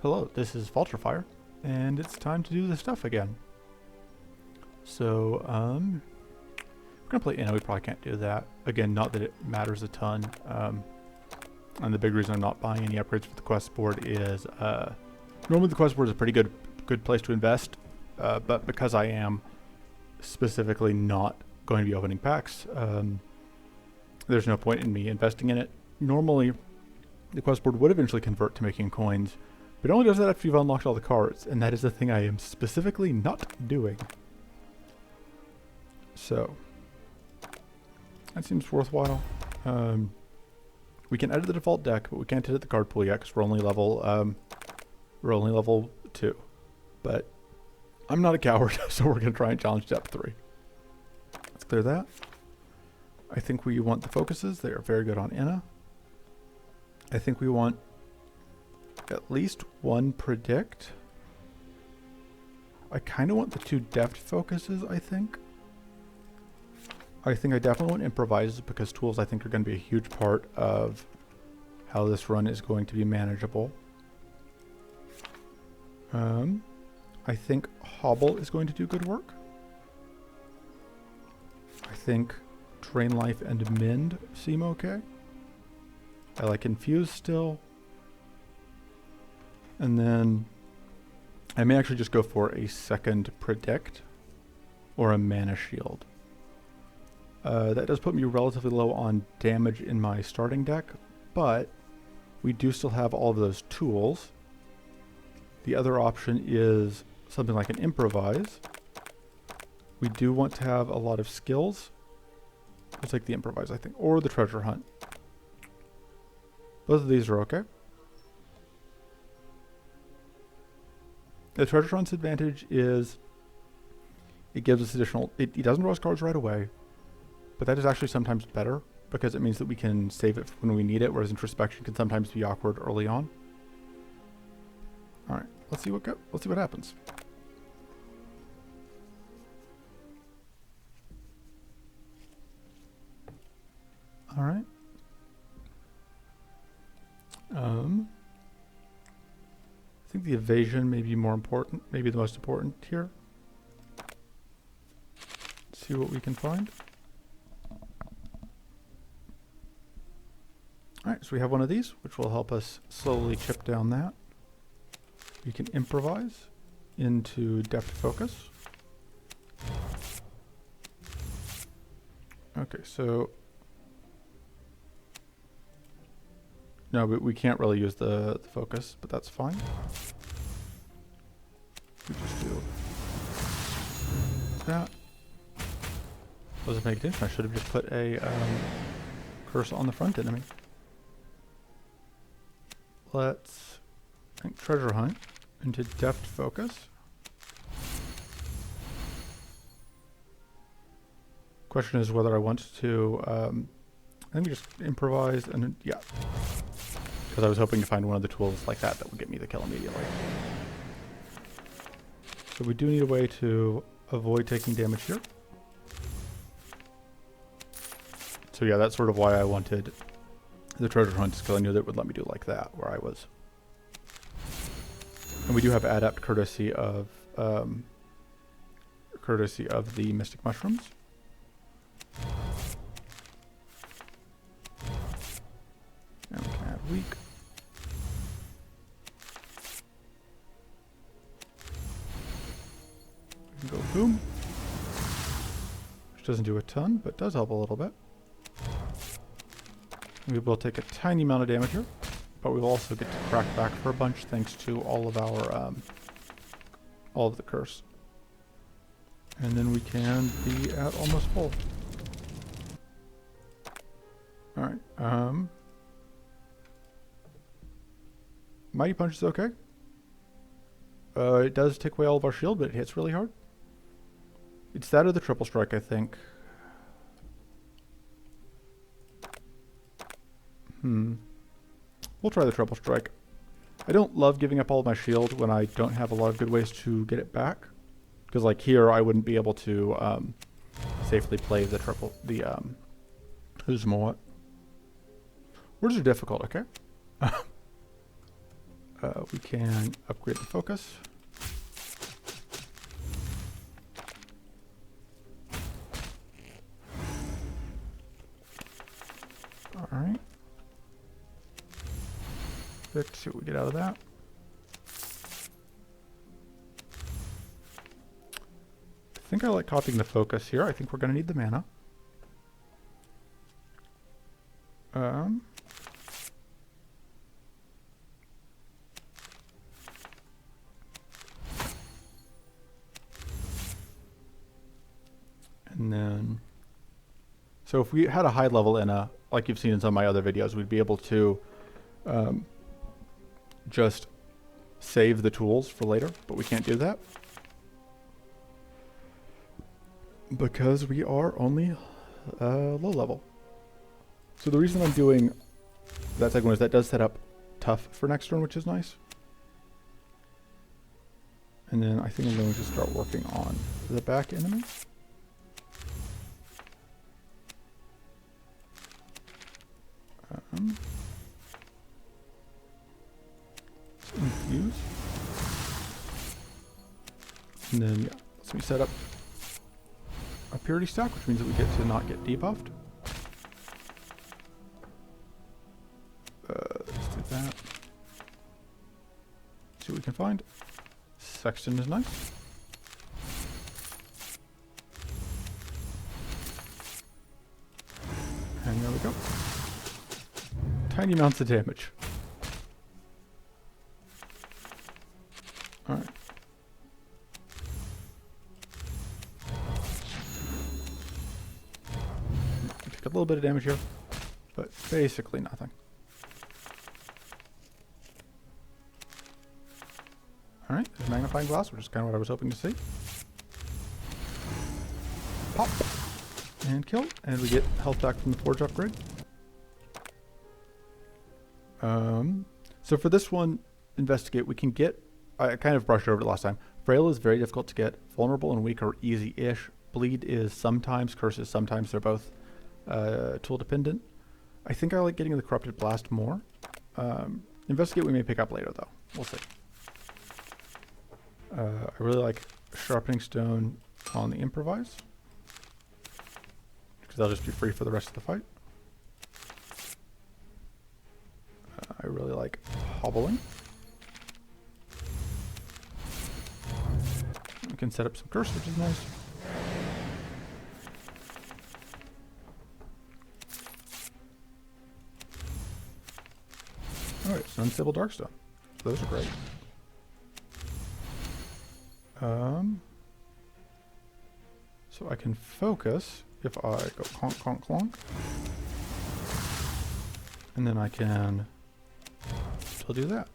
Hello, this is Vulturefire, and it's time to do the stuff again. So, we're gonna play Inno. We probably can't do that. Again, not that it matters a ton. And the big reason I'm not buying any upgrades for the quest board is, normally the quest board is a pretty good place to invest, but because I am specifically not going to be opening packs, there's no point in me investing in it. Normally, the quest board would eventually convert to making coins, but it only does that after you've unlocked all the cards, and that is the thing I am specifically not doing. So, that seems worthwhile. We can edit the default deck, but we can't edit the card pool yet because we're only level 2. But I'm not a coward, so we're gonna try and challenge depth 3. Let's clear that. I think we want the focuses. They are very good on Inna. I think we want at least one predict. I kind of want the 2 deft focuses, I think. I definitely want improvises because tools I think are going to be a huge part of how this run is going to be manageable. I think Hobble is going to do good work. I think Drain Life and Mend seem okay. I like Infuse still. And then I may actually just go for a second Predict or a Mana Shield. That does put me relatively low on damage in my starting deck, but we do still have all of those tools. The other option is something like an Improvise. We do want to have a lot of skills. We'll take the Improvise, I think, or the Treasure Hunt. Both of these are okay. The Treasure Hunt's advantage is it gives us additional... It doesn't draw us cards right away, but that is actually sometimes better because it means that we can save it when we need it, whereas Introspection can sometimes be awkward early on. All right, let's see what happens. All right. I think the evasion may be more important, maybe the most important here. Let's see what we can find. Alright, so we have one of these, which will help us slowly chip down that. We can improvise into deft focus. Okay, so... No, but we can't really use the focus, but that's fine. We just do that. Wasn't paying attention. I should have just put a curse on the front enemy. Let's Treasure Hunt into Deft Focus. Question is whether I want to, I think we just improvise and yeah. Because I was hoping to find one of the tools like that would get me the kill immediately. So we do need a way to avoid taking damage here. So yeah, that's sort of why I wanted the Treasure Hunt, because I knew that it would let me do like that, where I was. And we do have Adept courtesy of the Mystic Mushrooms. And we can add Weak. We can go Boom. Which doesn't do a ton, but does help a little bit. We will take a tiny amount of damage here, but we will also get to crack back for a bunch thanks to all of our, all of the curse. And then we can be at almost full. Alright, Mighty Punch is okay. It does take away all of our shield, but it hits really hard. It's that or the Triple Strike, I think. We'll try the Triple Strike. I don't love giving up all of my shield when I don't have a lot of good ways to get it back. Because like here, I wouldn't be able to safely play the who's more. Words are difficult, okay? We can upgrade the focus. All right. Let's see what we get out of that. I think I like copying the focus here. I think we're going to need the mana. And then, so if we had a high level Inna, like you've seen in some of my other videos, we'd be able to just save the tools for later, but we can't do that because we are only low level. So the reason I'm doing that second one is that does set up tough for next turn, which is nice. And then I think I'm going to start working on the back enemy. Infuse. And then, yeah, let's me set up a purity stack, which means that we get to not get debuffed. Let's do that. See what we can find. Sexton is nice. And there we go. Tiny amounts of damage. Alright. Take a little bit of damage here, but basically nothing. Alright, there's magnifying glass, which is kind of what I was hoping to see. Pop. And kill. And we get health back from the forge upgrade. So for this one, investigate, we can get, I kind of brushed over it last time. Frail is very difficult to get. Vulnerable and weak are easy-ish. Bleed is sometimes, curse is sometimes. They're both tool dependent. I think I like getting the Corrupted Blast more. Investigate we may pick up later though. We'll see. I really like Sharpening Stone on the Improvise, because they'll just be free for the rest of the fight. I really like Hobbling. We can set up some curse, which is nice. Alright, so Unstable Darkstone. Those are great. So I can focus if I go conk, conk, clonk. And then I can still do that.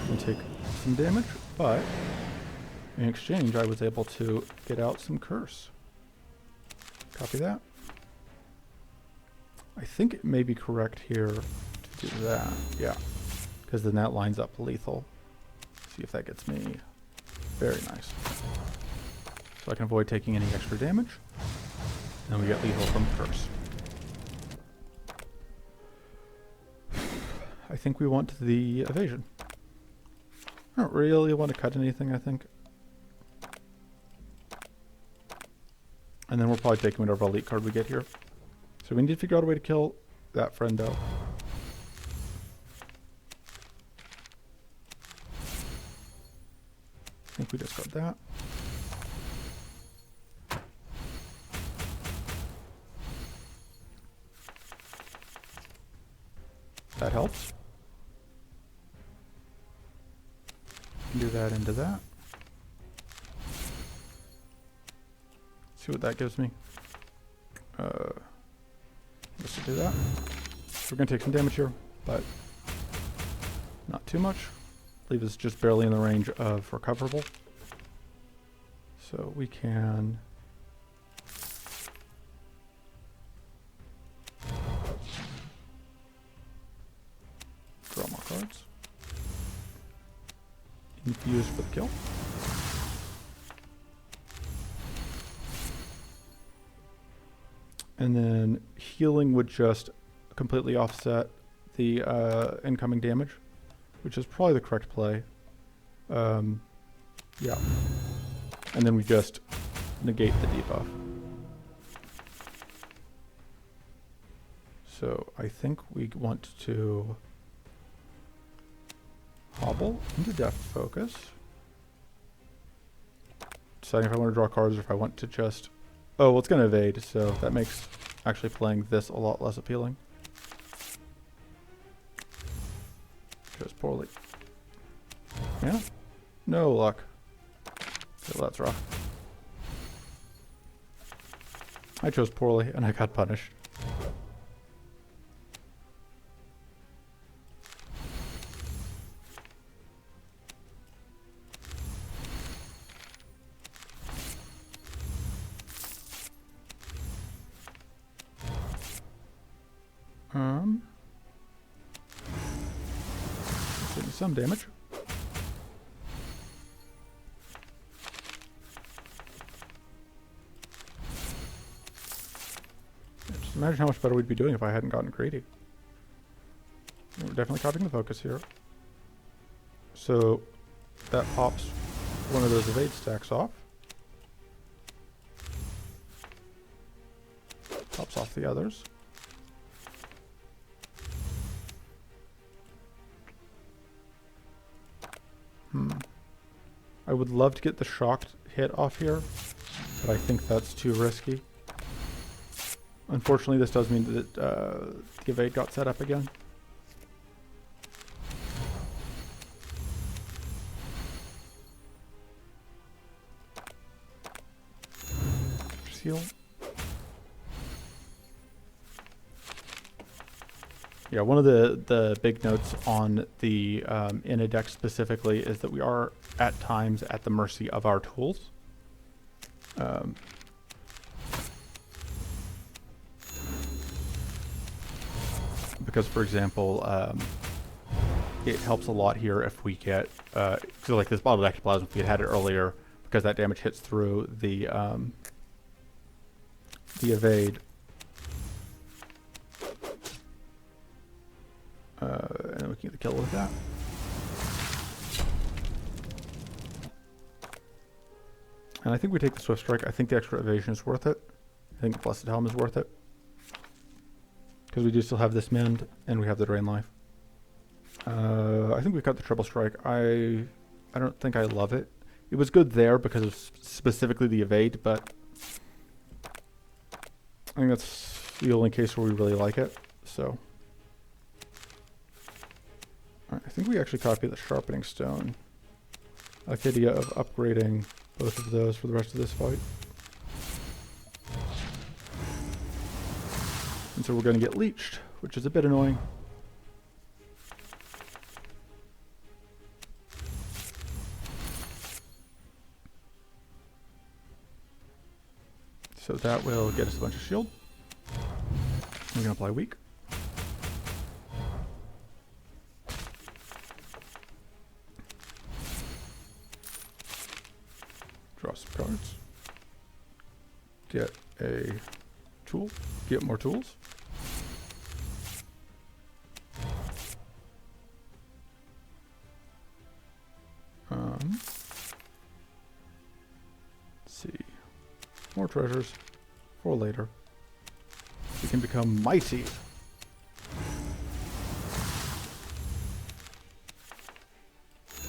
And take some damage, but in exchange I was able to get out some curse. Copy that. I think it may be correct here to do that. Yeah, because then that lines up lethal. See if that gets me. Very nice. So I can avoid taking any extra damage. And we get lethal from curse. I think we want the evasion. I don't really want to cut anything, I think. And then we'll probably take whatever elite card we get here. So we need to figure out a way to kill that friendo. I think we discard that. That helps. Do that into that. See what that gives me. Let's do that. We're gonna take some damage here, but not too much. Leave us just barely in the range of recoverable. So we can draw more cards. Infuse for the kill. And then healing would just completely offset the incoming damage. which is probably the correct play. Yeah. And then we just negate the debuff. So I think we want to hobble into Deft Focus. Deciding if I want to draw cards or if I want to just... Oh, well, it's going to evade, so that makes actually playing this a lot less appealing. Goes poorly. Yeah? No luck. Okay, well, that's rough. I chose poorly, and I got punished. Let's do some damage. Just imagine how much better we'd be doing if I hadn't gotten greedy. We're definitely copying the focus here. So that pops one of those evade stacks off. Pops off the others. I would love to get the shocked hit off here, but I think that's too risky. Unfortunately, this does mean that the evade got set up again. Seal. Yeah, one of the big notes on the Inna deck specifically is that we are at times at the mercy of our tools. Because, for example, it helps a lot here if we get, so like this bottled ectoplasm, if we had had it earlier, because that damage hits through the evade. And then we can get the kill with that. And I think we take the Swift Strike. I think the extra evasion is worth it. I think the Blessed Helm is worth it. Because we do still have this mend, and we have the Drain Life. I think we've got the Triple Strike. I don't think I love it. It was good there because of specifically the evade, but I think that's the only case where we really like it. So I think we actually copy the Sharpening Stone. I like the idea of upgrading both of those for the rest of this fight. And so we're going to get leeched, which is a bit annoying. So that will get us a bunch of shield. We're going to apply weak. Draw some cards. Get a tool. Get more tools. Let's see. More treasures for later. We can become mighty.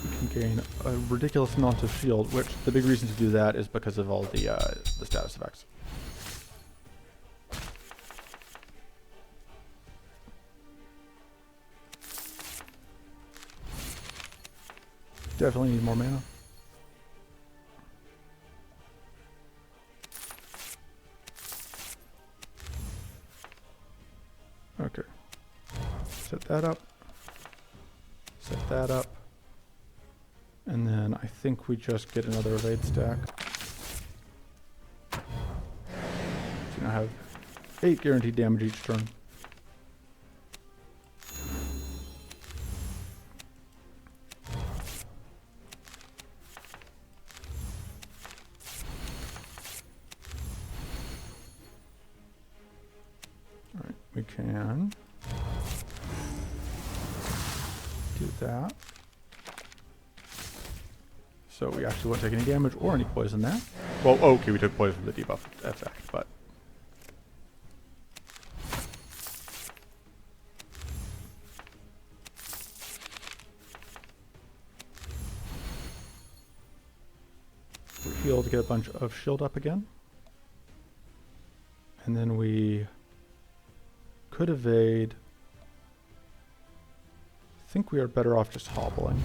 We can gain a ridiculous amount of shield, which the big reason to do that is because of all the status effects. Definitely need more mana. Okay. Set that up. Set that up. And then I think we just get another evade stack. So now have 8 guaranteed damage each turn. Alright, we can do that. So we actually won't take any damage or any poison there. Well, okay, we took poison from the debuff effect, but... we heal to get a bunch of shield up again. And then we could evade. I think we are better off just hobbling.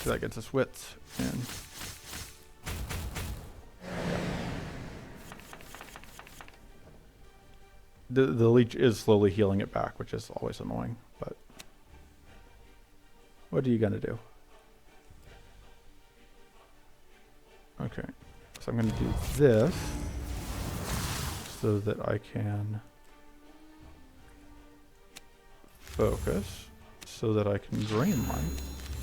So that gets us wits and yeah. The leech is slowly healing it back, which is always annoying, but what are you gonna do? Okay, so I'm gonna do this so that I can focus, so that I can drain mine,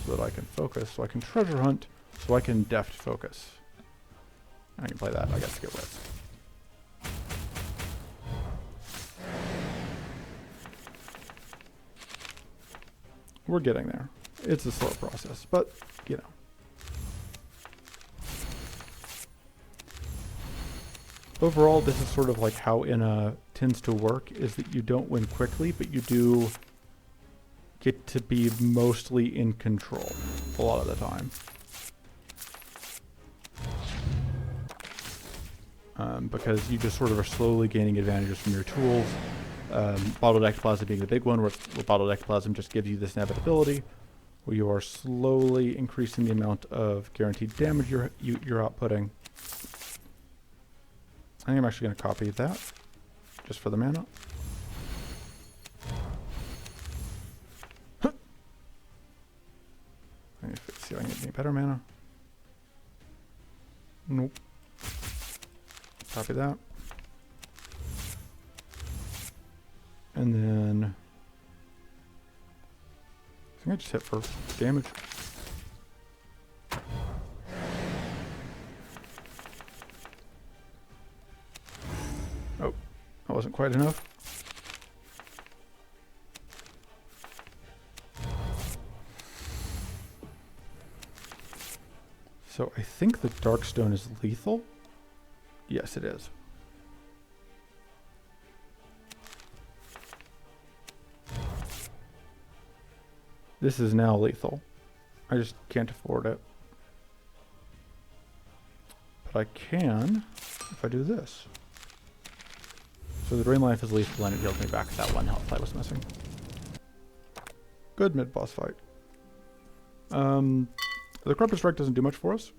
so that I can focus, so I can treasure hunt, so I can deft focus. I can play that, I guess, to get wits. We're getting there. It's a slow process, but, you know. Overall, this is sort of like how Inna tends to work, is that you don't win quickly, but you do get to be mostly in control a lot of the time. Because you just sort of are slowly gaining advantages from your tools. Bottled Ectoplasm being the big one, where Bottled Ectoplasm just gives you this inevitability, where you are slowly increasing the amount of guaranteed damage you're outputting. I think I'm actually going to copy that, just for the mana. Let me see if I can get any better mana. Nope. Copy that. And then I think I just hit for damage. Oh, that wasn't quite enough. So I think the Darkstone is lethal. Yes, it is. This is now lethal. I just can't afford it. But I can if I do this. So the Drain Life is lethal and it heals me back that one health I was missing. Good mid-boss fight. The Corrupted Strike doesn't do much for us.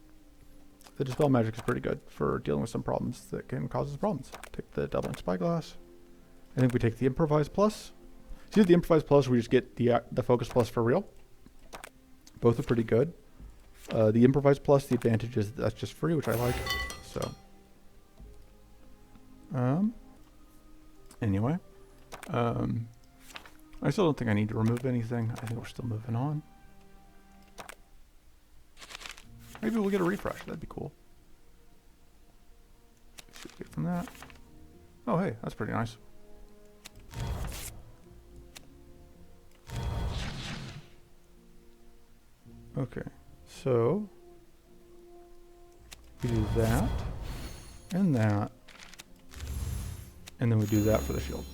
The Dispel Magic is pretty good for dealing with some problems that can cause us problems. Take the Doubling Spyglass. I think we take the Improvise Plus. See, the Improvise Plus, we just get the Focus Plus for real. Both are pretty good. The Improvise Plus, the advantage is that's just free, which I like. So, anyway, I still don't think I need to remove anything. I think we're still moving on. Maybe we'll get a refresh. That'd be cool. Let's see what we get from that. Oh, hey, that's pretty nice. Okay, so we do that, and then we do that for the shield.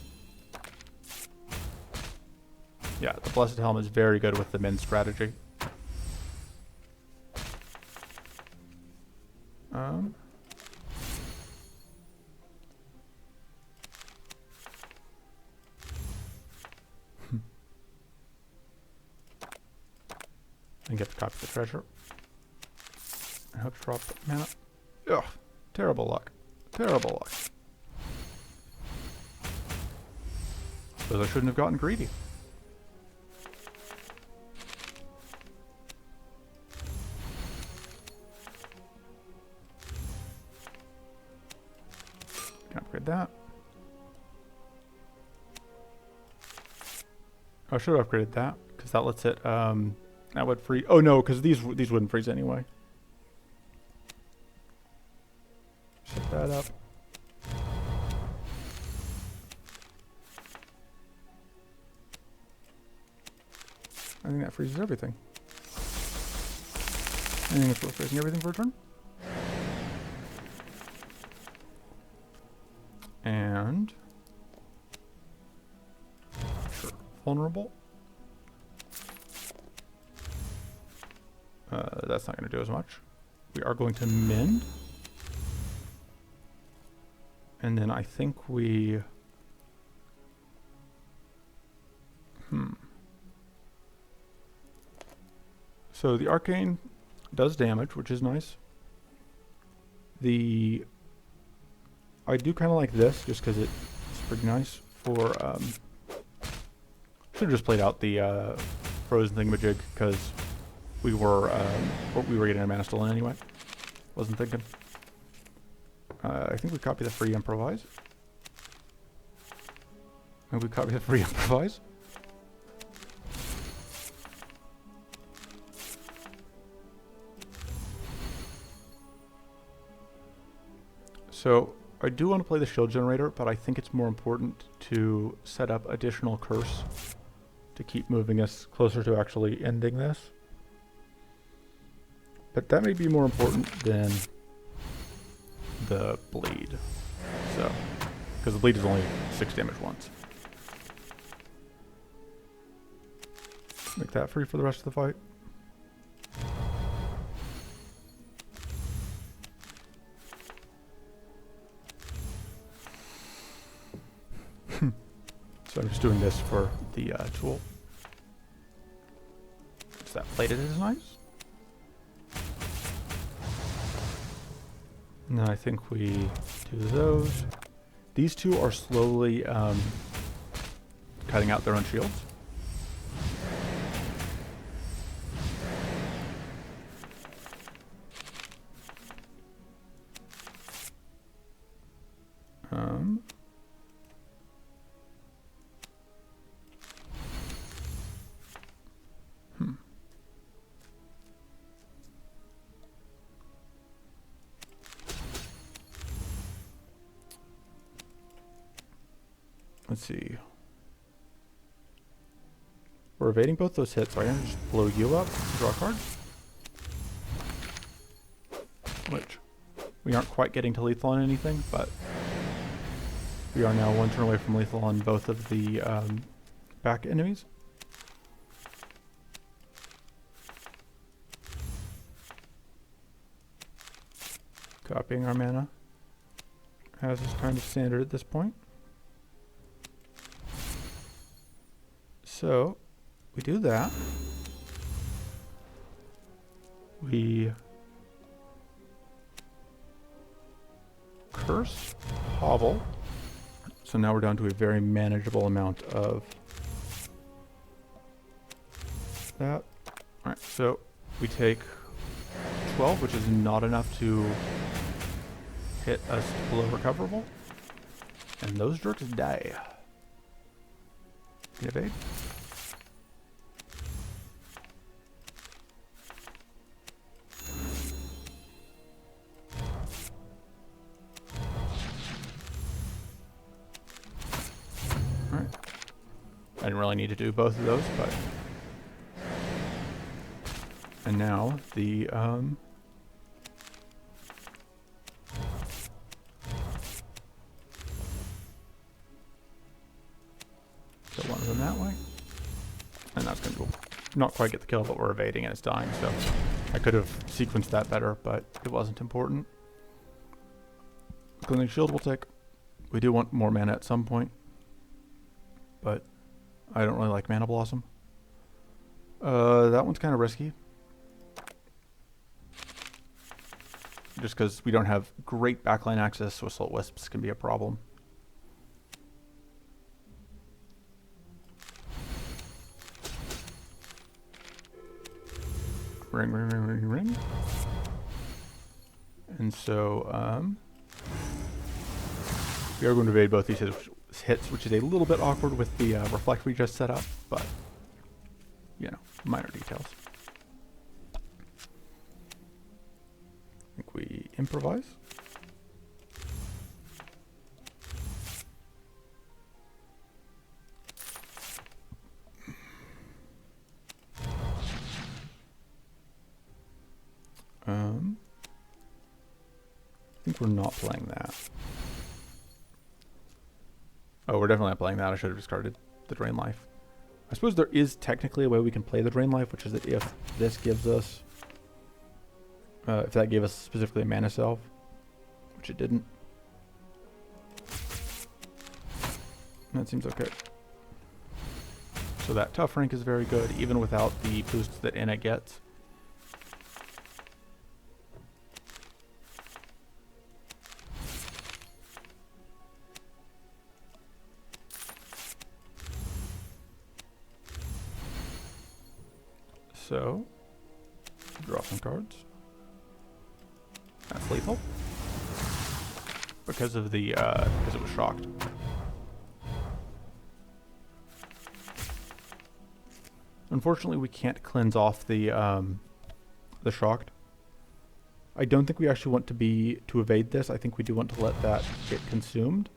Yeah, the Blessed Helm is very good with the min strategy. And get to copy the treasure. I hope to drop mana. Ugh, terrible luck. Terrible luck. Because I shouldn't have gotten greedy. Can upgrade that. I should have upgraded that because that lets it that would freeze. Oh no, because these wouldn't freeze anyway. Set that up. I think that freezes everything. I think it's worth freezing everything for a turn. And sure, vulnerable. That's not going to do as much. We are going to mend. And then I think we... So the arcane does damage, which is nice. I do kind of like this, just because it's pretty nice for... should have just played out the frozen thingamajig, because we were getting a mana stolen anyway. Wasn't thinking. I think we copy the free improvise. And we copy the free improvise. So I do want to play the shield generator, but I think it's more important to set up additional curse to keep moving us closer to actually ending this. But that may be more important than the bleed. So, because the bleed is only 6 damage once. Make that free for the rest of the fight. So I'm just doing this for the tool. Is that plated is nice? And then I think we do those. These two are slowly cutting out their own shields. Let's see. We're evading both those hits, so I'm gonna just blow you up, draw a card. Which, we aren't quite getting to lethal on anything, but we are now one turn away from lethal on both of the back enemies. Copying our mana, as is kind of standard at this point. So, we do that. We curse, hovel. So now we're down to a very manageable amount of that. Alright, so we take 12, which is not enough to hit us below recoverable. And those jerks die. Evade. Alright. I didn't really need to do both of those, but... And now, the, kill one of them that way. And that's going to not quite get the kill, but we're evading and it's dying, so... I could have sequenced that better, but it wasn't important. Cleansing Shield will take. We do want more mana at some point, but I don't really like Mana Blossom. That one's kind of risky. Just because we don't have great backline access, so Assault Wisps can be a problem. Ring, ring, ring, ring, ring. And so, we are going to evade both these hits, which is a little bit awkward with the reflect we just set up, but, you know, minor details. I think we improvise. think we're not playing that. Oh, we're definitely not playing that. I should have discarded the Drain Life. I suppose there is technically a way we can play the Drain Life, which is that if this gives us... if that gave us specifically a Mana Salve, which it didn't. That seems okay. So that Tough rank is very good, even without the boosts that Inna gets. So, draw some cards. That's lethal. Because of the, because it was shocked. Unfortunately, we can't cleanse off the shocked. I don't think we actually want to evade this. I think we do want to let that get consumed.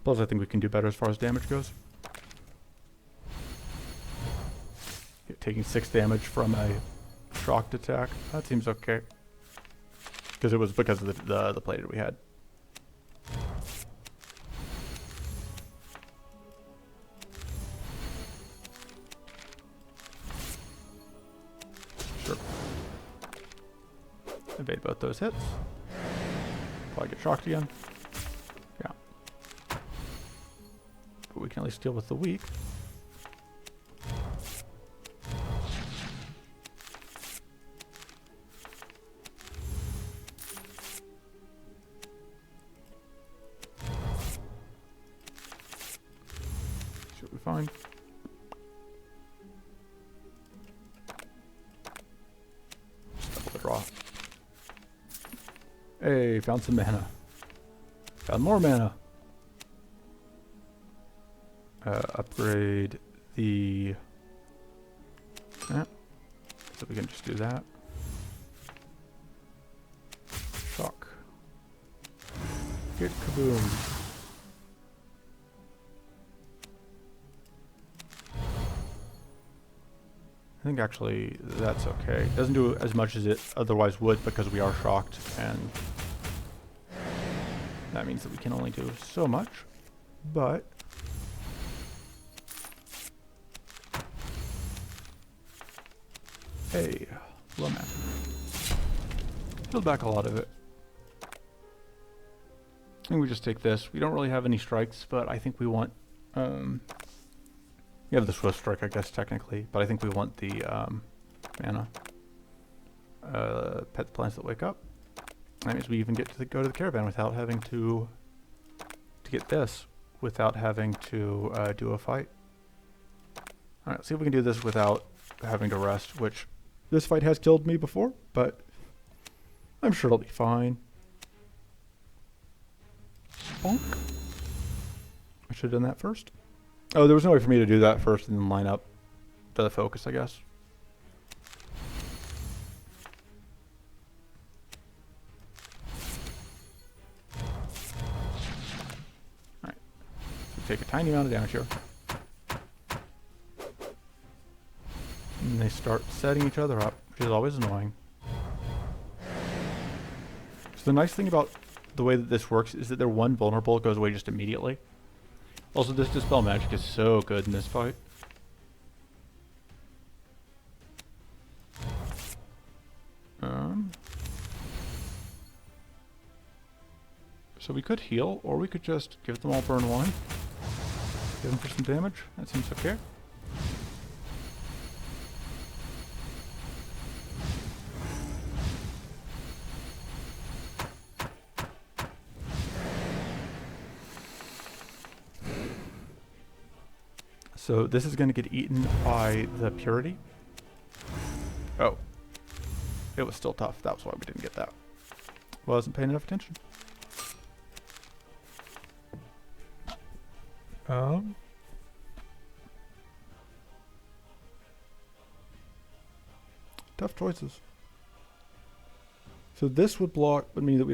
Plus, I think we can do better as far as damage goes. Taking 6 damage from a shocked attack. That seems okay. Because it was because of the play that we had. Sure. Evade both those hits. Probably get shocked again. Yeah. But we can at least deal with the weak. Should be fine. Just double the draw. Hey, found some mana. Found more mana. Upgrade the... Yeah. So we can just do that. Shock. Get kaboom. I think actually that's okay. It doesn't do as much as it otherwise would because we are shocked, and that means that we can only do so much. But hey, low man. Healed back a lot of it. I think we just take this. We don't really have any strikes, but I think we want we have the Swift Strike, I guess, technically, but I think we want the mana. Pet the plants that wake up. That means we even get to go to the caravan without having to get this, without having to do a fight. Alright, let's see if we can do this without having to rest, which this fight has killed me before, but I'm sure it'll be fine. Bonk. I should have done that first. Oh, there was no way for me to do that first and then line up the focus, I guess. Alright. So take a tiny amount of damage here. And they start setting each other up, which is always annoying. So the nice thing about the way that this works is that their one vulnerable goes away just immediately. Also, this Dispel Magic is so good in this fight. So we could heal, or we could just give them all burn 1. Give them for some damage. That seems okay. So this is going to get eaten by the Purity. Oh. It was still tough. That was why we didn't get that. Wasn't paying enough attention. Tough choices. So this would mean that we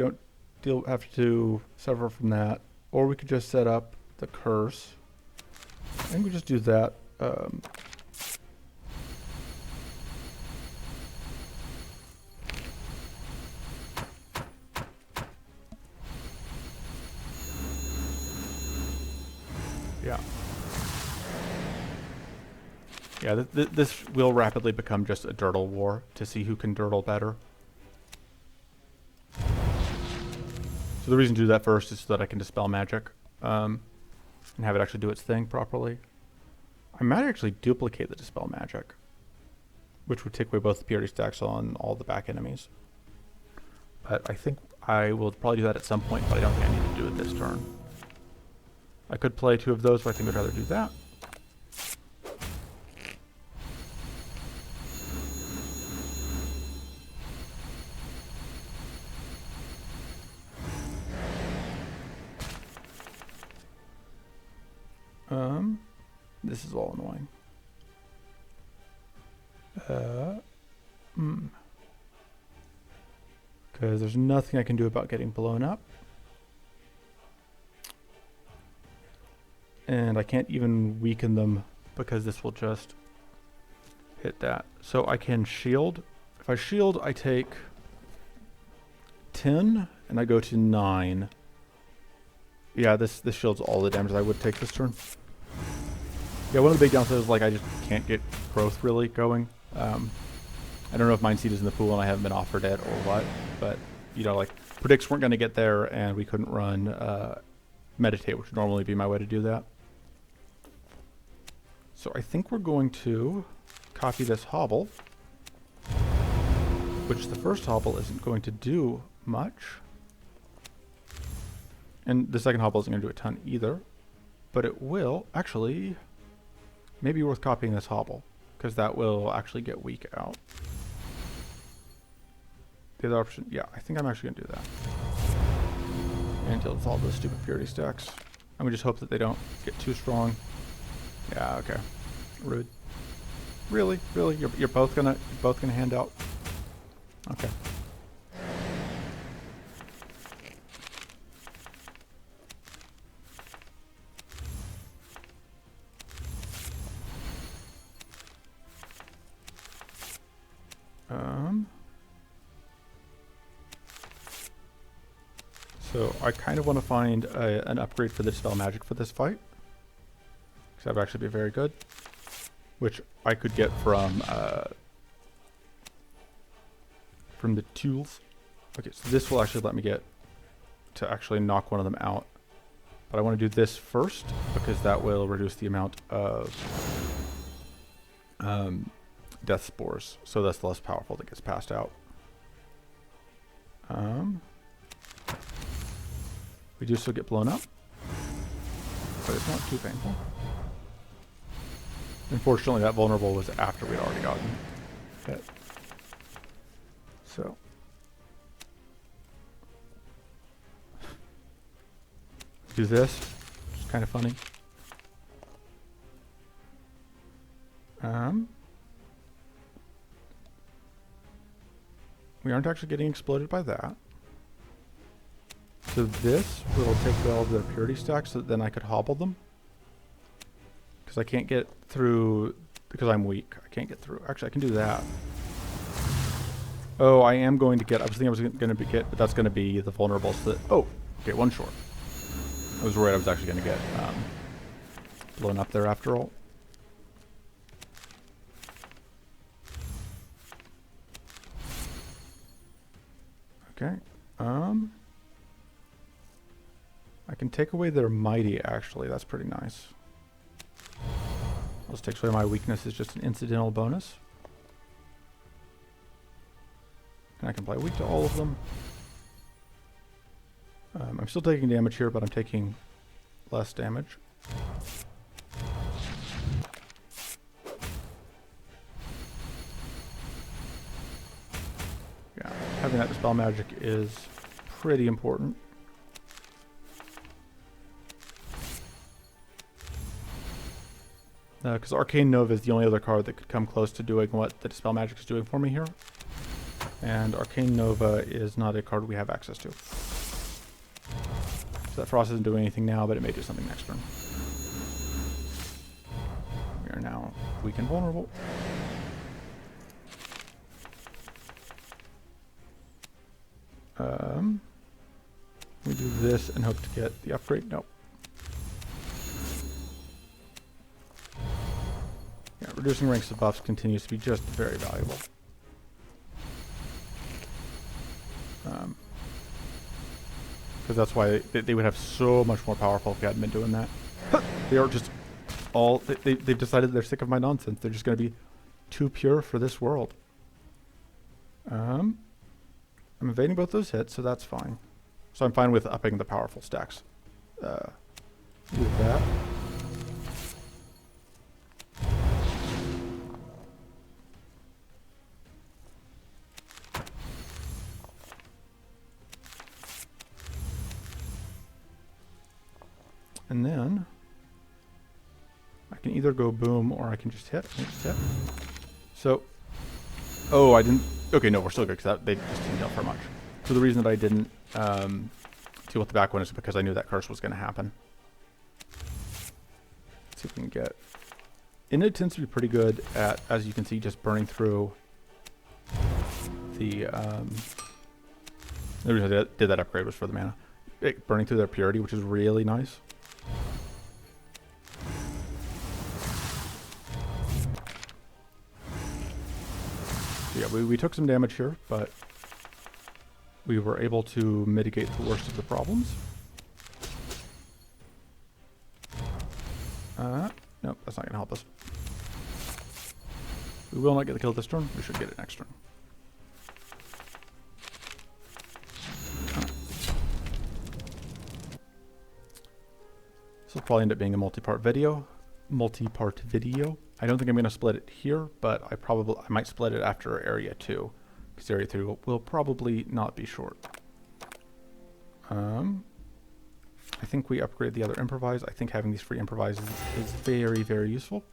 don't have to suffer from that. Or we could just set up the curse. I think we just do that. Yeah. Yeah, this will rapidly become just a dirtle war to see who can dirtle better. So the reason to do that first is so that I can dispel magic and have it actually do its thing properly. I might actually duplicate the dispel magic, which would take away both the purity stacks on all the back enemies. But I think I will probably do that at some point, but I don't think I need to do it this turn. I could play 2 of those, but I think I'd rather do that. This is all annoying. Because there's nothing I can do about getting blown up. And I can't even weaken them because this will just hit that. So I can shield. If I shield, I take 10 and I go to 9. Yeah, this shields all the damage I would take this turn. Yeah, one of the big downsides is like I just can't get growth really going. I don't know if Mind Seed is in the pool and I haven't been offered it or what, but you know, like predicts weren't going to get there and we couldn't run Meditate, which would normally be my way to do that. So I think we're going to copy this hobble, which the first hobble isn't going to do much. And the second hobble isn't going to do a ton either, but it will actually maybe worth copying this hobble because that will actually get weak out. The other option, yeah, I think I'm actually going to do that until it's all those stupid purity stacks. I'm going to just hope that they don't get too strong. Yeah, okay. Rude. Really? Really? You're both gonna hand out? Okay. So I kind of want to find an upgrade for the Dispel Magic for this fight. Because that would actually be very good. Which I could get from the tools. Okay, so this will actually let me get to actually knock one of them out. But I want to do this first because that will reduce the amount of death spores. So that's the less powerful that gets passed out. We do still get blown up, but it's not too painful. Unfortunately, that vulnerable was after we'd already gotten hit. So. Do this. It's kind of funny. We aren't actually getting exploded by that. So this will take away all of their purity stacks so that then I could hobble them. Because I can't get through, because I'm weak. I can't get through. Actually, I can do that. Oh, I am going to get, I was thinking I was going to get, but that's going to be the vulnerable. So that, oh, okay, one short. I was worried I was actually going to get blown up there after all. Okay. I can take away their mighty, actually. That's pretty nice. Let's take away my weakness is just an incidental bonus. And I can play weak to all of them. I'm still taking damage here, but I'm taking less damage. Yeah, having that Dispel Magic is pretty important. Because Arcane Nova is the only other card that could come close to doing what the Dispel Magic is doing for me here. And Arcane Nova is not a card we have access to. So that Frost isn't doing anything now, but it may do something next turn. We are now weak and vulnerable. We do this and hope to get the upgrade. Nope. Yeah, reducing ranks of buffs continues to be just very valuable. Because that's why they would have so much more powerful if we hadn't been doing that. They are just all... They've decided they're sick of my nonsense. They're just going to be too pure for this world. I'm evading both those hits, so that's fine. So I'm fine with upping the powerful stacks. Do that. And then I can either go boom or I can just hit. So, oh, I didn't. Okay, no, we're still good because they just didn't deal for much. So the reason that I didn't deal with the back one is because I knew that curse was going to happen. Let's see if we can get. It tends to be pretty good at, as you can see, just burning through the. The reason I did that upgrade was for the mana. Burning through their purity, which is really nice. Yeah, we took some damage here, but we were able to mitigate the worst of the problems. Nope, that's not going to help us. We will not get the kill this turn. We should get it next turn. This will probably end up being a multi-part video. I don't think I'm going to split it here, but I might split it after area 2, because area 3 will probably not be short. I think we upgrade the other improvise. I think having these free improvises is very, very useful.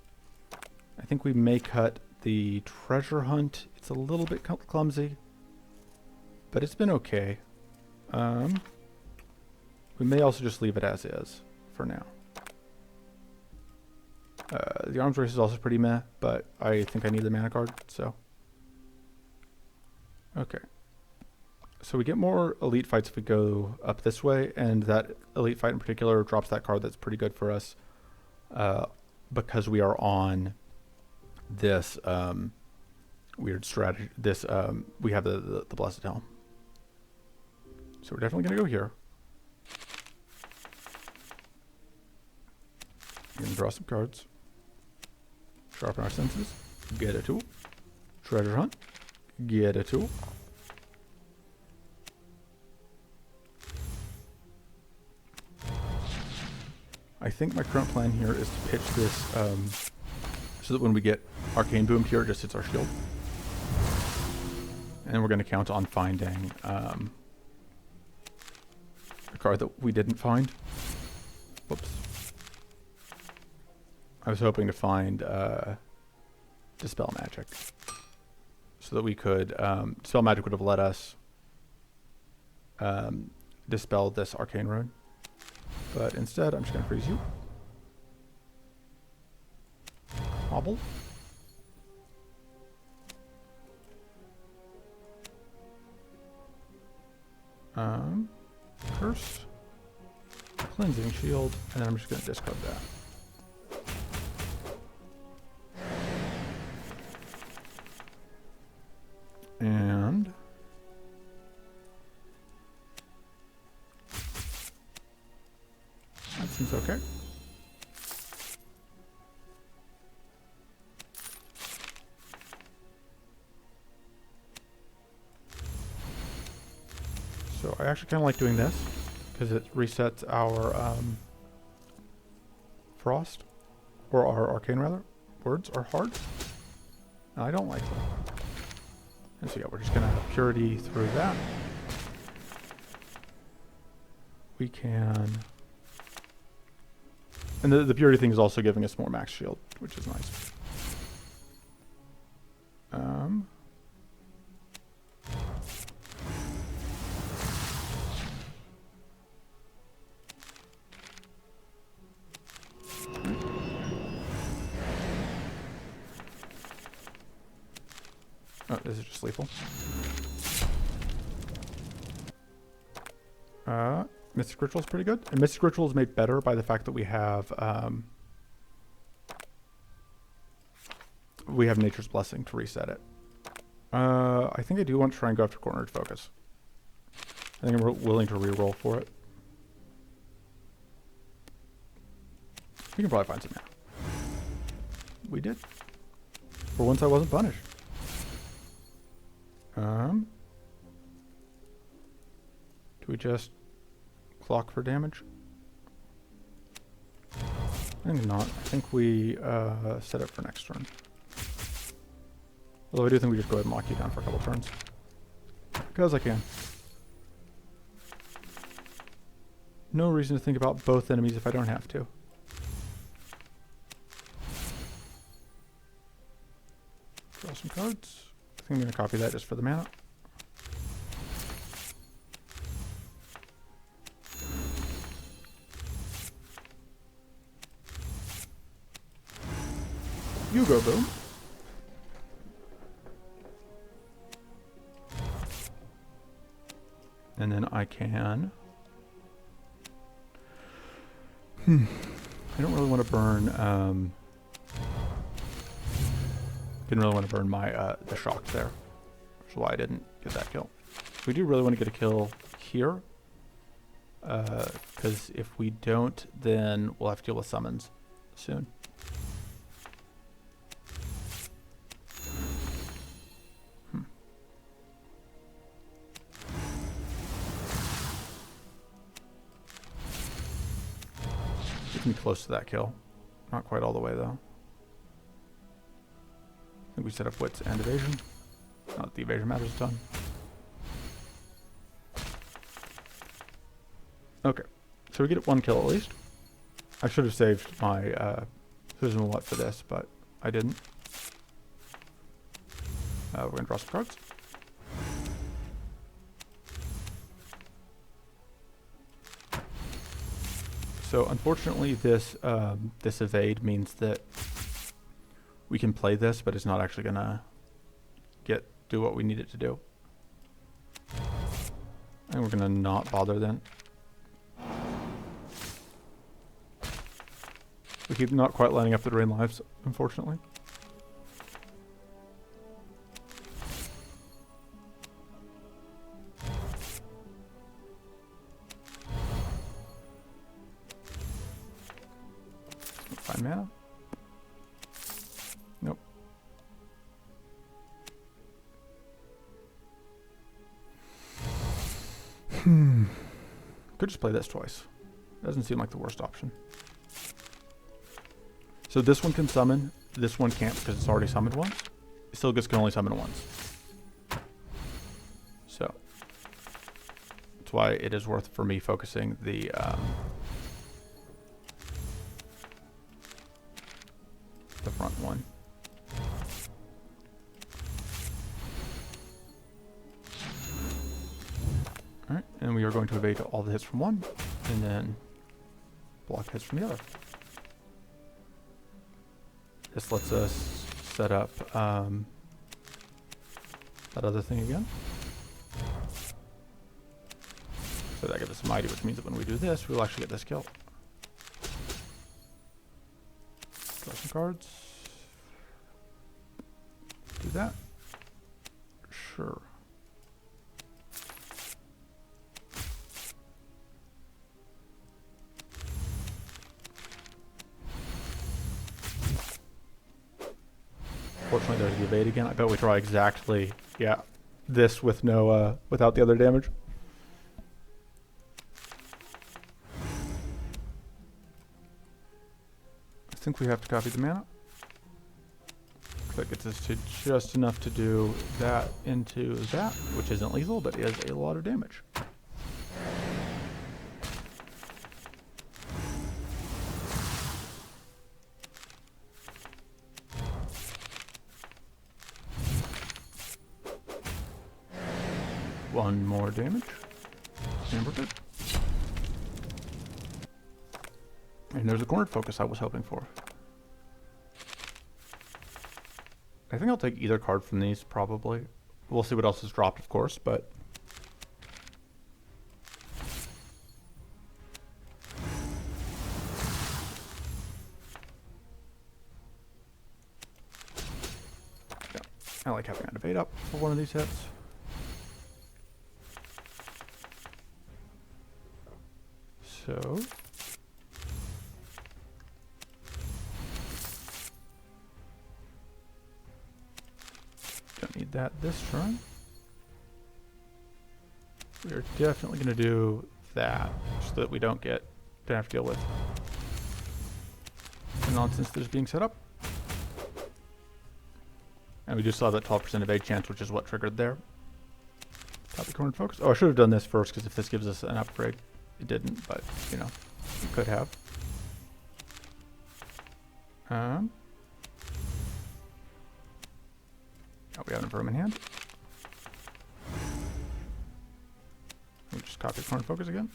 I think we may cut the treasure hunt. It's a little bit clumsy, but it's been okay. We may also just leave it as is for now. The arms race is also pretty meh, but I think I need the mana card, so. Okay. So we get more elite fights if we go up this way, and that elite fight in particular drops that card that's pretty good for us because we are on this weird strategy. We have the Blessed Helm. So we're definitely going to go here. We're going to draw some cards. Sharpen our senses. Get a tool. Treasure hunt. Get a tool. I think my current plan here is to pitch this so that when we get Arcane Boom here, it just hits our shield. And we're going to count on finding a card that we didn't find. Whoops. I was hoping to find Dispel Magic. So that we could... Dispel Magic would have let us dispel this Arcane Rune. But instead, I'm just going to freeze you. Hobble. Curse. Cleansing Shield. And then I'm just going to discard that. And that seems okay. So I actually kind of like doing this because it resets our Frost, or our Arcane rather. Words are hard. And I don't like them. And so yeah, we're just going to have Purity through that. We can... And the Purity thing is also giving us more max shield, which is nice. Oh, this is just lethal. Mystic Ritual is pretty good. And Mystic Ritual is made better by the fact that we have Nature's Blessing to reset it. I think I do want to try and go after Cornered Focus. I think I'm willing to reroll for it. We can probably find some now. We did. For once I wasn't punished. Do we just clock for damage? I think not. I think we set up for next turn. Although I do think we just go ahead and lock you down for a couple turns. Because I can. No reason to think about both enemies if I don't have to. Draw some cards. I think I'm going to copy that just for the mana. You go, boom. And then I can... I don't really want to burn... didn't really want to burn my the shock there. Which is why I didn't get that kill. We do really want to get a kill here. Because if we don't, then we'll have to deal with summons soon. Getting close to that kill. Not quite all the way though. I think we set up wits and evasion. Not that the evasion matters a ton. Okay, so we get one kill at least. I should have saved my Susan What for this, but I didn't. We're gonna draw some cards. So unfortunately, this this evade means that we can play this, but it's not actually gonna do what we need it to do. And we're gonna not bother then. We keep not quite lining up the drain lives, unfortunately. Find mana. Nope. Could just play this twice. Doesn't seem like the worst option. So this one can summon, this one can't because it's already summoned once. Stilgus can only summon once. So that's why it is worth for me focusing the front one. Alright, and we are going to evade all the hits from one, and then block hits from the other. This lets us set up that other thing again. So that gives us Mighty, which means that when we do this, we'll actually get this kill. Draw some cards. Do that. Sure. Fortunately, there's the evade again. I bet we try exactly, yeah, this with no, without the other damage. I think we have to copy the mana. That gets us to just enough to do that into that, which isn't lethal, but is a lot of damage. One more damage, and we're good. And there's a cornered focus I was hoping for. I think I'll take either card from these, probably. We'll see what else is dropped, of course, but... yeah, I like having an evade up for one of these hits. So... don't need that this turn. We're definitely going to do that so that we don't have to deal with the nonsense that is being set up. And we just saw that 12% evade chance, which is what triggered there. Copy corner focus. Oh, I should have done this first, because if this gives us an upgrade, it didn't, but, you know, it could have. Oh, we have an Vermin hand. We just copy corner focus again.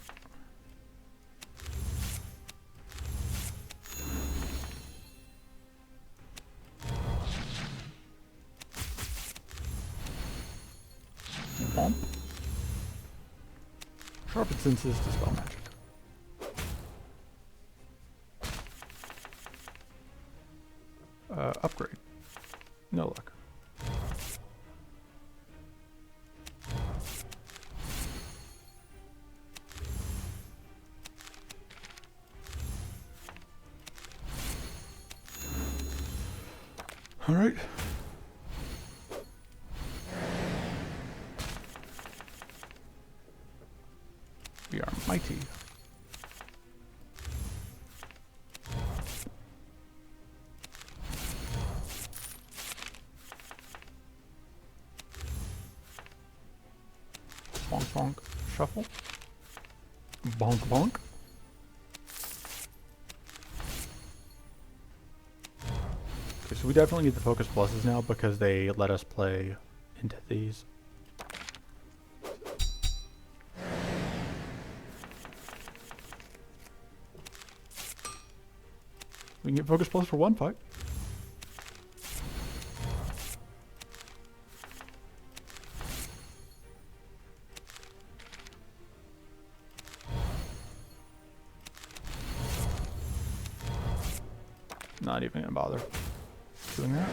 Bump. Sharpen senses, dispel magic. Upgrade. No luck. All right. We are mighty. Bonk bonk shuffle. Bonk bonk. Okay, so we definitely need the focus pluses now because they let us play into these. We can get focus plus for one fight. Not even gonna bother doing that.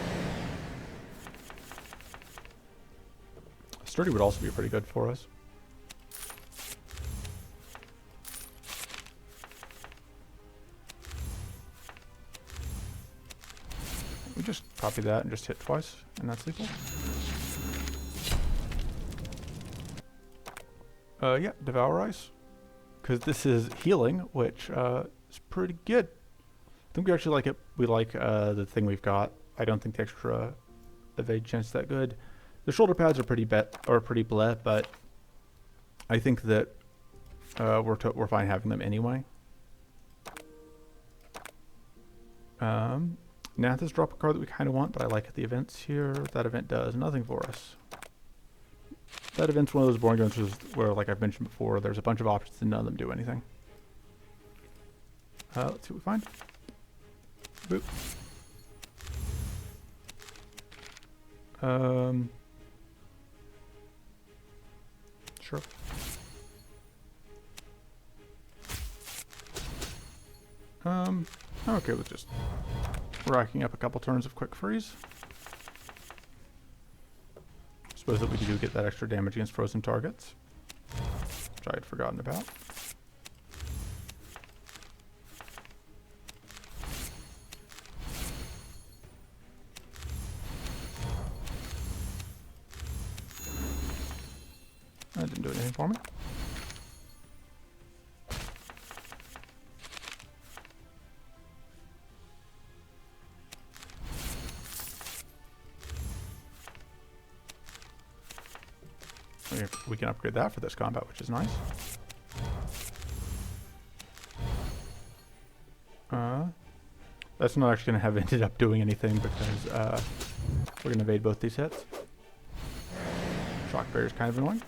Sturdy would also be pretty good for us. We just copy that and just hit twice, and that's lethal. Yeah, Devour Ice. Because this is healing, which is pretty good. I think we actually like it. We like the thing we've got. I don't think the extra evade chance is that good. The shoulder pads are pretty bleh, but I think that we're fine having them anyway. Nathis drop a card that we kind of want, but I like the events here. That event does nothing for us. That event's one of those boring games where, like I've mentioned before, there's a bunch of options and none of them do anything. Let's see what we find. Boop. Sure. I'm okay with just racking up a couple turns of quick freeze. Suppose that we do get that extra damage against frozen targets, which I had forgotten about. That didn't do anything for me. We can upgrade that for this combat, which is nice. That's not actually going to have ended up doing anything because we're going to evade both these hits. Shock barrier is kind of annoying.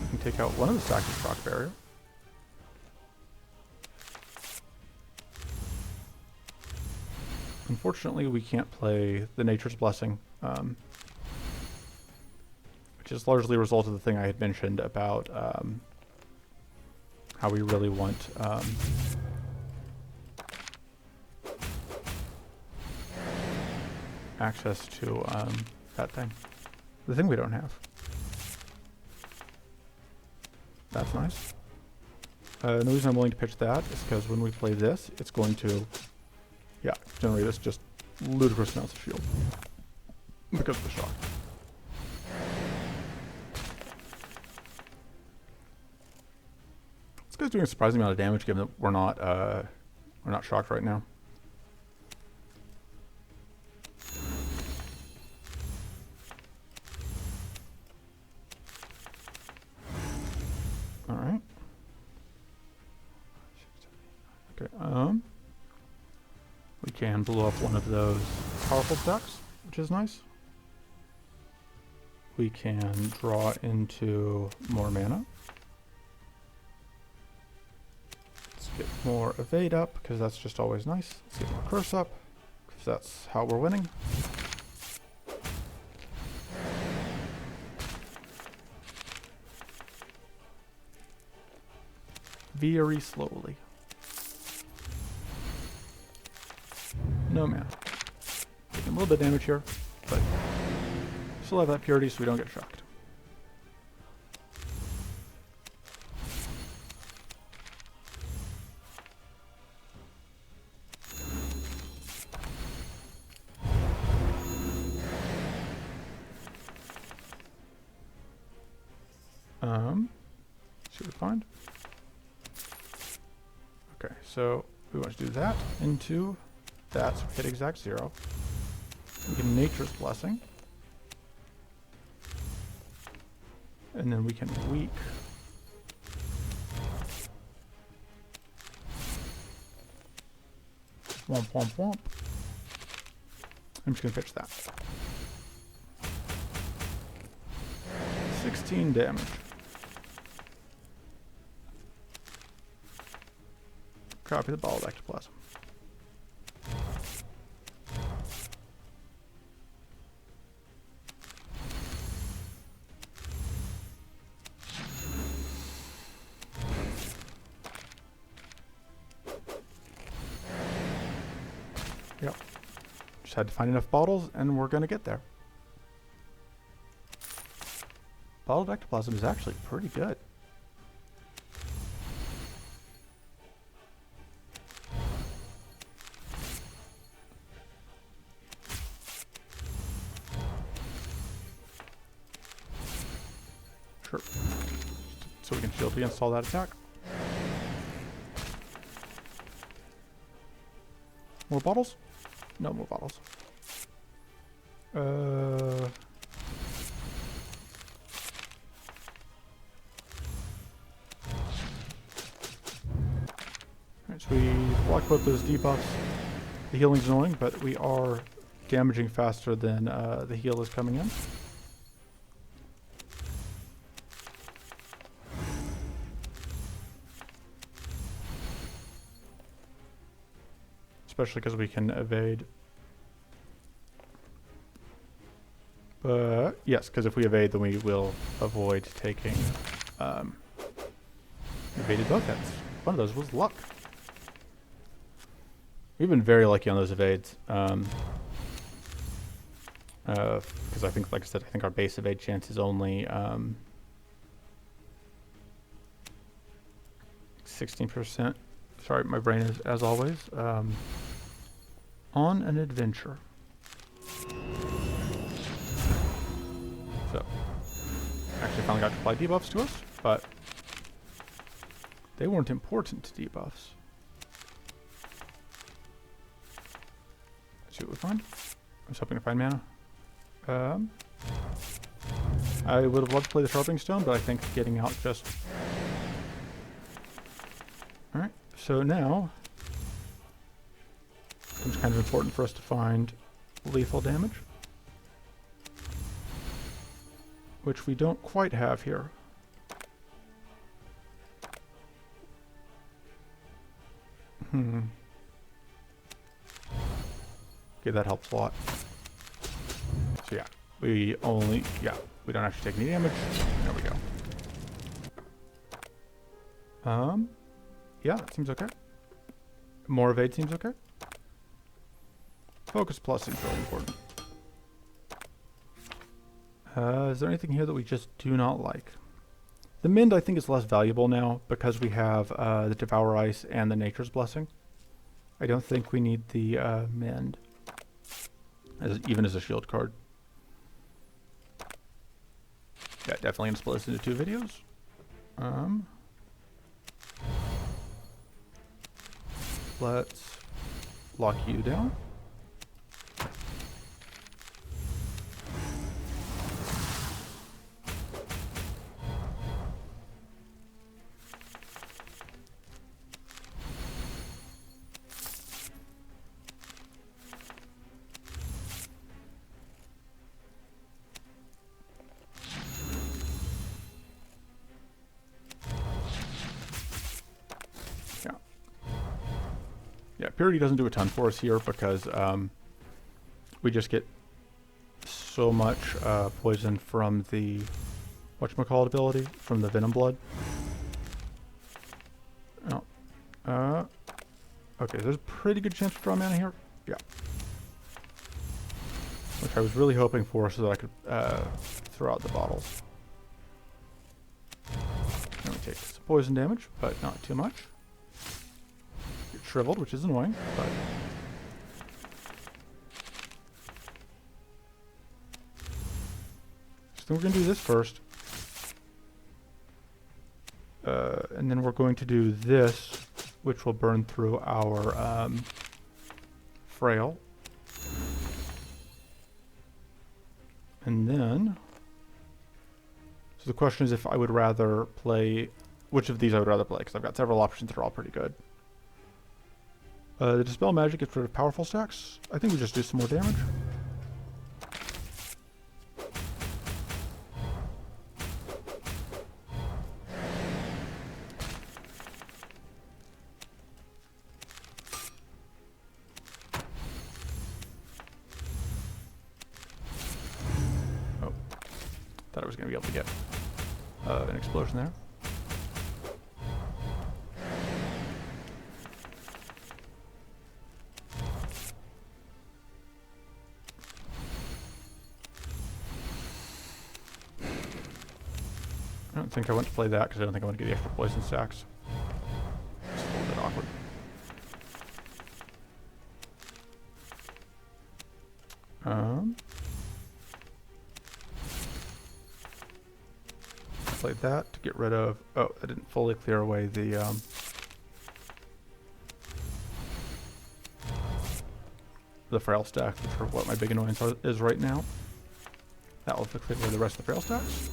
We can take take out one of the stacks of shock barrier. Unfortunately, we can't play the Nature's Blessing, which is largely a result of the thing I had mentioned about how we really want access to that thing. The thing we don't have. That's nice. The reason I'm willing to pitch that is because when we play this, it's going to, yeah, generate us just ludicrous amounts of shield. Because of the shock. This guy's doing a surprising amount of damage given that we're not shocked right now. Alright. Okay, we can blow up one of those powerful stacks, which is nice. We can draw into more mana. Let's get more evade up, because that's just always nice. Let's get more curse up, because that's how we're winning. Very slowly. No mana. Taking a little bit of damage here, but still have that purity so we don't get shocked. See what we find. Okay, so we want to do that into that, so we hit exact 0. We get Nature's Blessing. And then we can weak. Womp womp womp. I'm just gonna pitch that. 16 damage. Copy the ball of ectoplasm. Yep. Just had to find enough bottles and we're gonna get there. Bottle of ectoplasm is actually pretty good. Sure. So we can shield against all that attack. More bottles? No more bottles. Alright, so we block both those debuffs. The healing's annoying, but we are damaging faster than the heal is coming in. Especially because we can evade. But yes, because if we evade, then we will avoid taking evaded both hits. One of those was luck. We've been very lucky on those evades. Because I think, like I said, I think our base evade chance is only 16%. Sorry, my brain is, as always, on an adventure. So, actually finally got to apply debuffs to us, but they weren't important debuffs. Let's see what we find. I was hoping to find mana. I would have loved to play the Sharpening Stone, but I think getting out just... Alright, so now it's kind of important for us to find lethal damage, which we don't quite have here. Okay, that helps a lot. So yeah, we don't actually take any damage. There we go. Yeah, it seems okay. More evade seems okay. Focus plus seems really important. Is there anything here that we just do not like? The Mend, I think, is less valuable now because we have the Devour Ice and the Nature's Blessing. I don't think we need the Mend, even as a shield card. Yeah, definitely gonna split this into 2 videos. Let's lock you down. Yeah, Purity doesn't do a ton for us here because we just get so much poison from the whatchamacallit ability, from the Venom Blood. Oh. Okay, there's a pretty good chance to draw mana here. Yeah. Which I was really hoping for so that I could throw out the bottles. And we take some poison damage, but not too much. Get shriveled, which is annoying, but... So we're going to do this first. And then we're going to do this, which will burn through our Frail. And then... So the question is if I would rather play... Which of these I would rather play, because I've got several options that are all pretty good. The Dispel Magic gets rid of powerful stacks. I think we just do some more damage. Oh. Thought I was going to be able to get an explosion there. I don't think I want to play that because I don't think I want to get the extra poison stacks. It's a little bit awkward. Play that to get rid of... Oh, I didn't fully clear away the Frail stacks, which are what my big annoyance is right now. That will clear away the rest of the Frail stacks.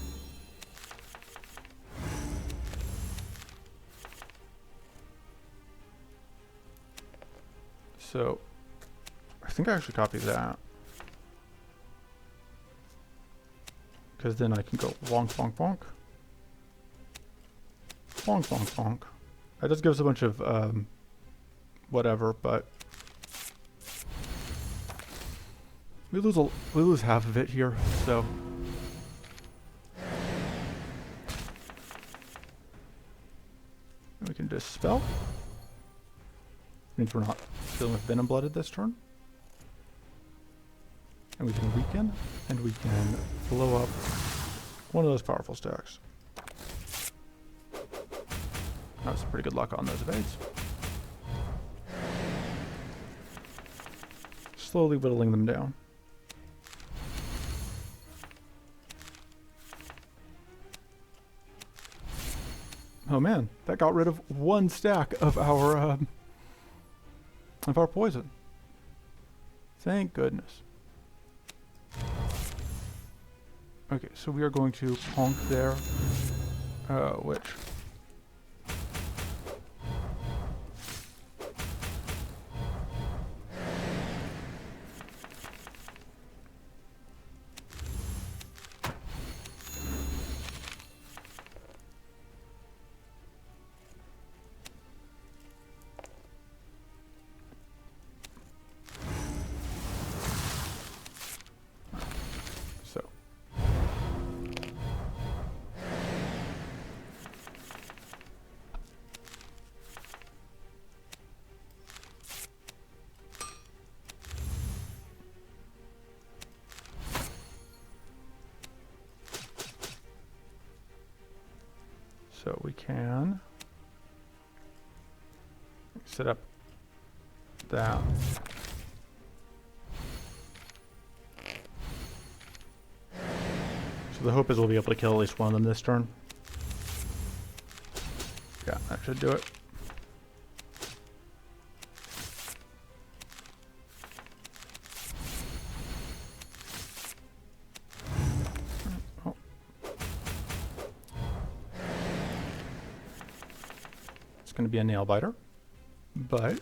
So, I think I actually copied that. Because then I can go bonk, bonk, bonk. Bonk, bonk, bonk. That does give us a bunch of whatever, but we lose half of it here, so we can dispel. Means we're not dealing with Venom Blooded this turn. And we can weaken, and we can blow up one of those powerful stacks. That was pretty good luck on those evades. Slowly whittling them down. Oh man, that got rid of one stack of our poison. Thank goodness. Okay, so we are going to honk there, which... So we can set up that. So the hope is we'll be able to kill at least one of them this turn. Yeah, that should do it. Oh. It's going to be a nail biter, but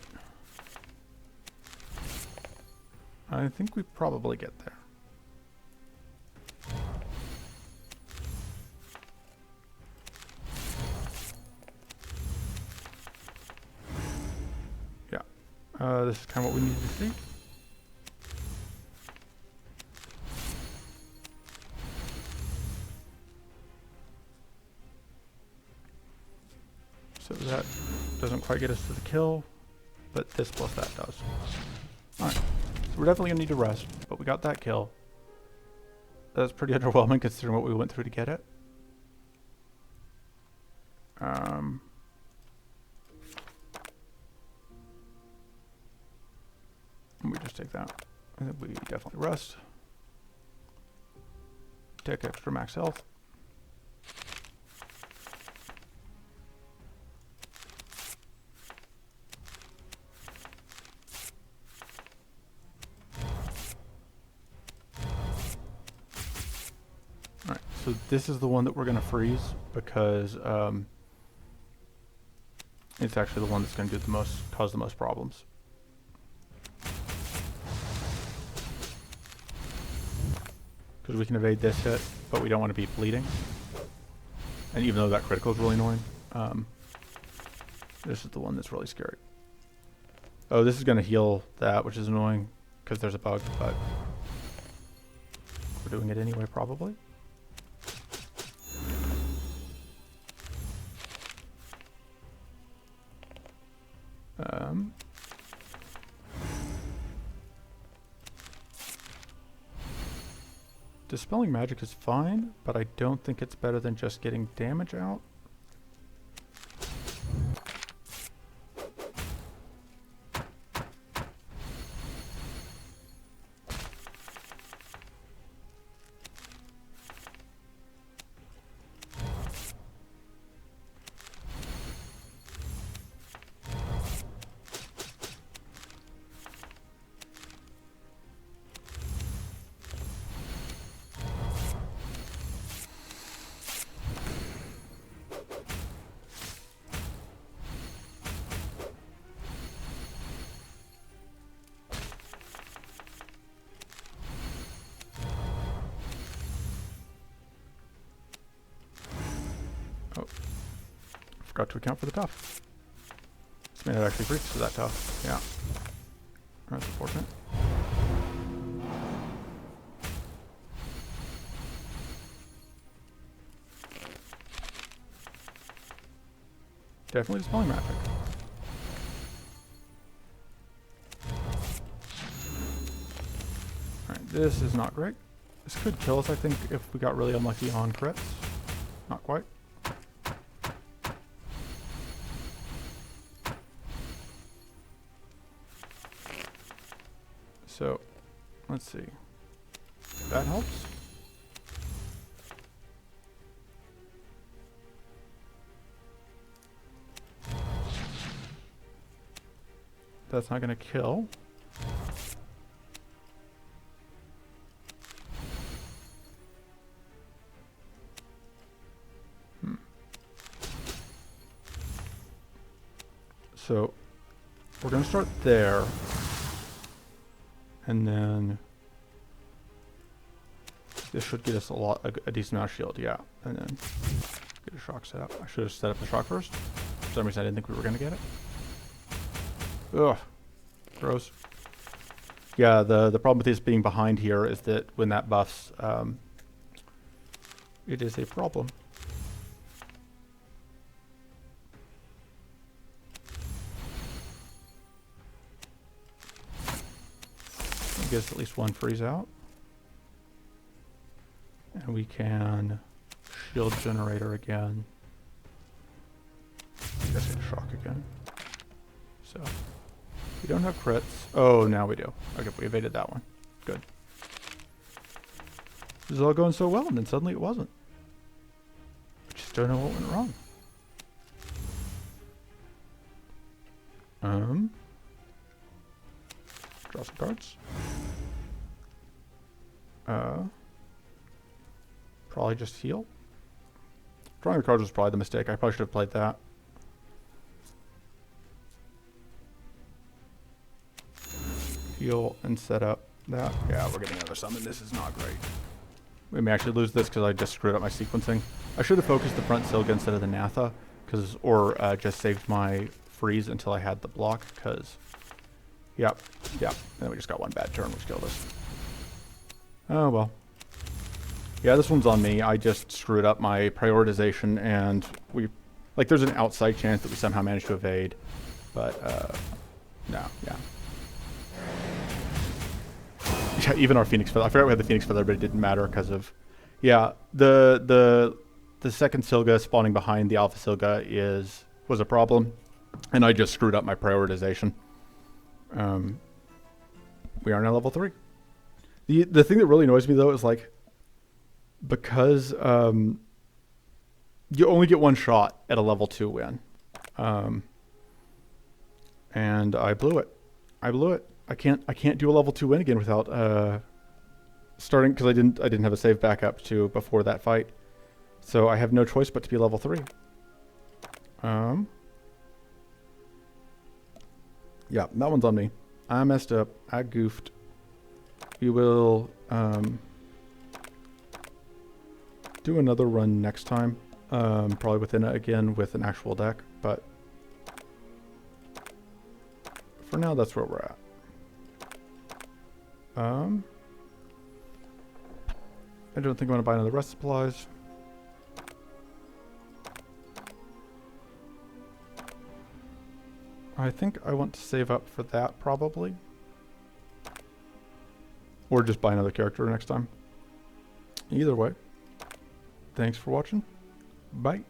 I think we probably get there. This is kind of what we needed to see. So that doesn't quite get us to the kill, but this plus that does. Alright, so we're definitely going to need to rest, but we got that kill. That's pretty underwhelming considering what we went through to get it. We just take that. I think we definitely rest. Take extra max health. Alright, so this is the one that we're going to freeze because it's actually the one that's going to do the most, cause the most problems. Because we can evade this hit, but we don't want to be bleeding. And even though that critical is really annoying, this is the one that's really scary. Oh, this is going to heal that, which is annoying because there's a bug, but we're doing it anyway, probably. Dispelling magic is fine, but I don't think it's better than just getting damage out. Oh, forgot to account for the tough. This may not actually breach to that tough. Yeah. That's unfortunate. Definitely dispelling magic. Alright, this is not great. This could kill us, I think, if we got really unlucky on crits. Not quite. So, let's see. That helps. That's not going to kill. So, we're going to start there. And then this should get us a decent amount of shield, yeah. And then get a shock set up. I should have set up the shock first. For some reason I didn't think we were going to get it. Ugh. Gross. Yeah, the problem with this being behind here is that when that buffs, it is a problem. Gives at least one freeze out. And we can shield generator again. don't have crits. Oh, now we do. Okay, we evaded that one. Good. This is all going so well, and then suddenly it wasn't. I just don't know what went wrong. Draw some cards. Probably just heal. Drawing the cards was probably the mistake. I probably should have played that. Heal and set up that. Yeah, we're getting another summon. This is not great. We may actually lose this because I just screwed up my sequencing. I should have focused the front Silga instead of the Natha, or just saved my freeze until I had the block, because yep. And then we just got one bad turn which killed us. Oh well. Yeah, this one's on me. I just screwed up my prioritization, and there's an outside chance that we somehow managed to evade, but no, yeah. Yeah, even our Phoenix Feather. I forgot we had the Phoenix Feather, but it didn't matter because of, yeah, the second Silga spawning behind the Alpha Silga was a problem, and I just screwed up my prioritization. We are now level 3. The thing that really annoys me though is because you only get one shot at a level 2 win, and I blew it. I can't do a level 2 win again without starting, because I didn't have a save backup to before that fight, so I have no choice but to be level 3. Yeah, that one's on me. I messed up. I goofed. We will do another run next time, probably within it again with an actual deck, but for now that's where we're at. I don't think I'm gonna buy another rest supplies. I think I want to save up for that probably, or just buy another character next time. Either way, thanks for watching. Bye.